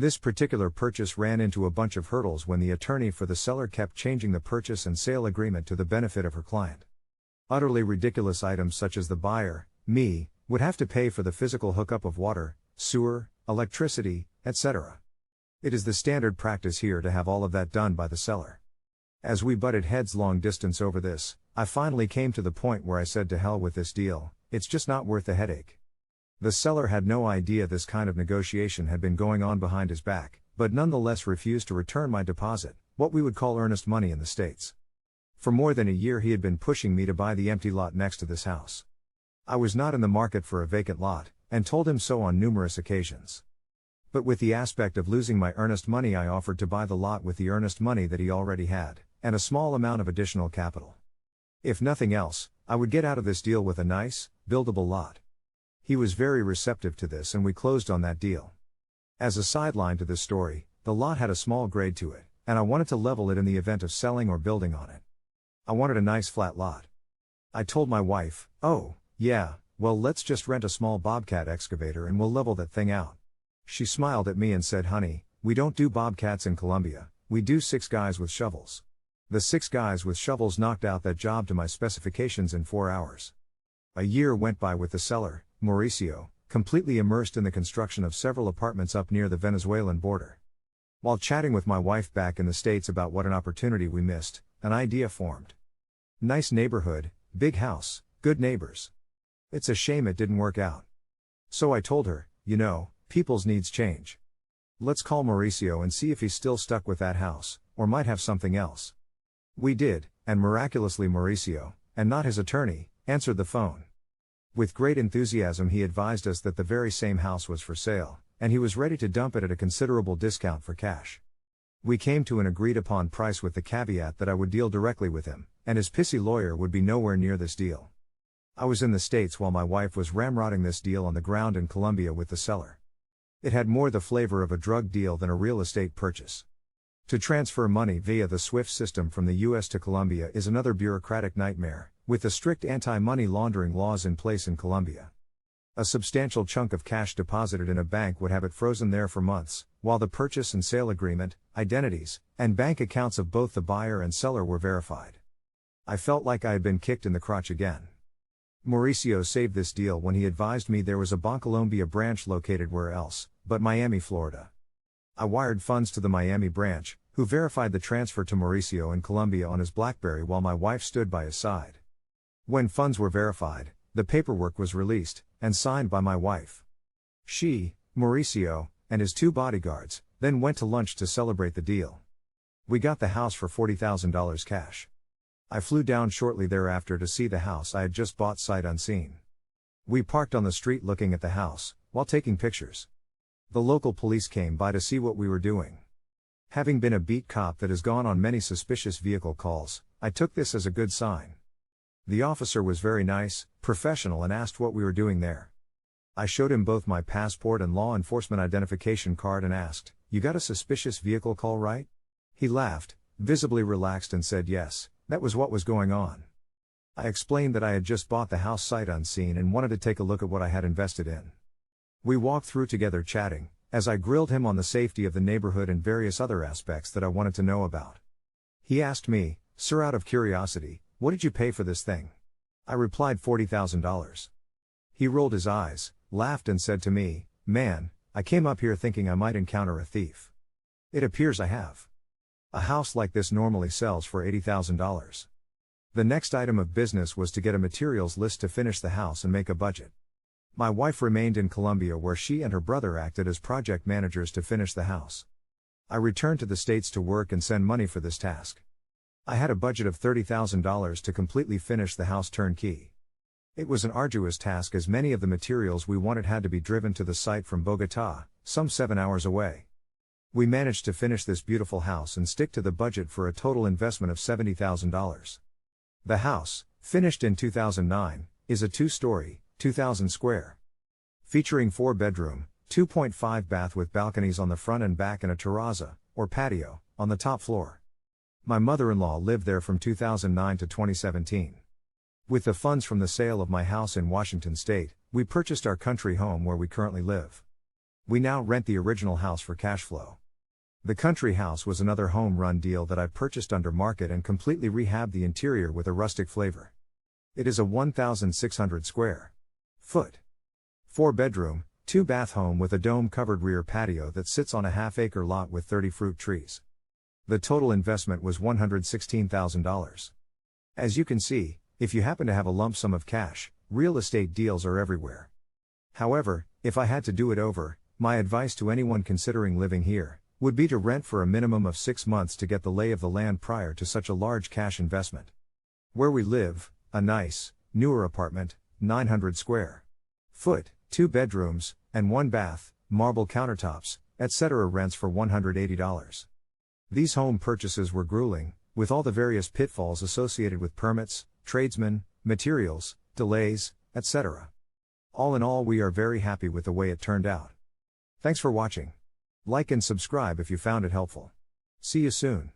This particular purchase ran into a bunch of hurdles when the attorney for the seller kept changing the purchase and sale agreement to the benefit of her client. Utterly ridiculous items such as the buyer, me, would have to pay for the physical hookup of water, sewer, electricity, etc. It is the standard practice here to have all of that done by the seller. As we butted heads long distance over this, I finally came to the point where I said to hell with this deal, it's just not worth the headache. The seller had no idea this kind of negotiation had been going on behind his back, but nonetheless refused to return my deposit, what we would call earnest money in the States. For more than a year he had been pushing me to buy the empty lot next to this house. I was not in the market for a vacant lot, and told him so on numerous occasions. But with the aspect of losing my earnest money, I offered to buy the lot with the earnest money that he already had, and a small amount of additional capital. If nothing else, I would get out of this deal with a nice, buildable lot. He was very receptive to this and we closed on that deal. As a sideline to this story, the lot had a small grade to it, and I wanted to level it in the event of selling or building on it. I wanted a nice flat lot. I told my wife, oh, yeah, well let's just rent a small bobcat excavator and we'll level that thing out. She smiled at me and said, honey, we don't do bobcats in Colombia, we do 6 guys with shovels. The 6 guys with shovels knocked out that job to my specifications in 4 hours. A year went by with the seller, Mauricio, completely immersed in the construction of several apartments up near the Venezuelan border. While chatting with my wife back in the States about what an opportunity we missed, an idea formed. Nice neighborhood, big house, good neighbors. It's a shame it didn't work out. So I told her, you know, people's needs change. Let's call Mauricio and see if he's still stuck with that house, or might have something else. We did, and miraculously Mauricio, and not his attorney, answered the phone. With great enthusiasm he advised us that the very same house was for sale, and he was ready to dump it at a considerable discount for cash. We came to an agreed upon price with the caveat that I would deal directly with him, and his pissy lawyer would be nowhere near this deal. I was in the States while my wife was ramrodding this deal on the ground in Colombia with the seller. It had more the flavor of a drug deal than a real estate purchase. To transfer money via the SWIFT system from the US to Colombia is another bureaucratic nightmare, with the strict anti-money laundering laws in place in Colombia. A substantial chunk of cash deposited in a bank would have it frozen there for months, while the purchase and sale agreement, identities, and bank accounts of both the buyer and seller were verified. I felt like I had been kicked in the crotch again. Mauricio saved this deal when he advised me there was a Bancolombia branch located where else, but Miami, Florida. I wired funds to the Miami branch, who verified the transfer to Mauricio in Colombia on his BlackBerry while my wife stood by his side. When funds were verified, the paperwork was released, and signed by my wife. She, Mauricio, and his 2 bodyguards, then went to lunch to celebrate the deal. We got the house for $40,000 cash. I flew down shortly thereafter to see the house I had just bought sight unseen. We parked on the street looking at the house, while taking pictures. The local police came by to see what we were doing. Having been a beat cop that has gone on many suspicious vehicle calls, I took this as a good sign. The officer was very nice, professional, and asked what we were doing there. I showed him both my passport and law enforcement identification card and asked, "You got a suspicious vehicle call, right?" He laughed, visibly relaxed, and said yes, that was what was going on. I explained that I had just bought the house sight unseen and wanted to take a look at what I had invested in. We walked through together chatting, as I grilled him on the safety of the neighborhood and various other aspects that I wanted to know about. He asked me, "Sir, out of curiosity, what did you pay for this thing?" I replied $40,000. He rolled his eyes, laughed, and said to me, "Man, I came up here thinking I might encounter a thief. It appears I have. A house like this normally sells for $80,000. The next item of business was to get a materials list to finish the house and make a budget. My wife remained in Colombia where she and her brother acted as project managers to finish the house. I returned to the States to work and send money for this task. I had a budget of $30,000 to completely finish the house turnkey. It was an arduous task as many of the materials we wanted had to be driven to the site from Bogotá, some 7 hours away. We managed to finish this beautiful house and stick to the budget for a total investment of $70,000. The house, finished in 2009, is a 2-story, 2,000 square. Featuring 4-bedroom, 2.5 bath with balconies on the front and back and a terrazza, or patio, on the top floor. My mother-in-law lived there from 2009 to 2017. With the funds from the sale of my house in Washington State, we purchased our country home where we currently live. We now rent the original house for cash flow. The country house was another home run deal that I purchased under market and completely rehabbed the interior with a rustic flavor. It is a 1,600 square foot, 4-bedroom, 2-bath home with a dome-covered rear patio that sits on a half-acre lot with 30 fruit trees. The total investment was $116,000. As you can see, if you happen to have a lump sum of cash, real estate deals are everywhere. However, if I had to do it over, my advice to anyone considering living here would be to rent for a minimum of 6 months to get the lay of the land prior to such a large cash investment. Where we live, a nice, newer apartment, 900 square foot, 2 bedrooms, and 1 bath, marble countertops, etc. rents for $180. These home purchases were grueling, with all the various pitfalls associated with permits, tradesmen, materials, delays, etc. All in all, we are very happy with the way it turned out. Thanks for watching. Like and subscribe if you found it helpful. See you soon.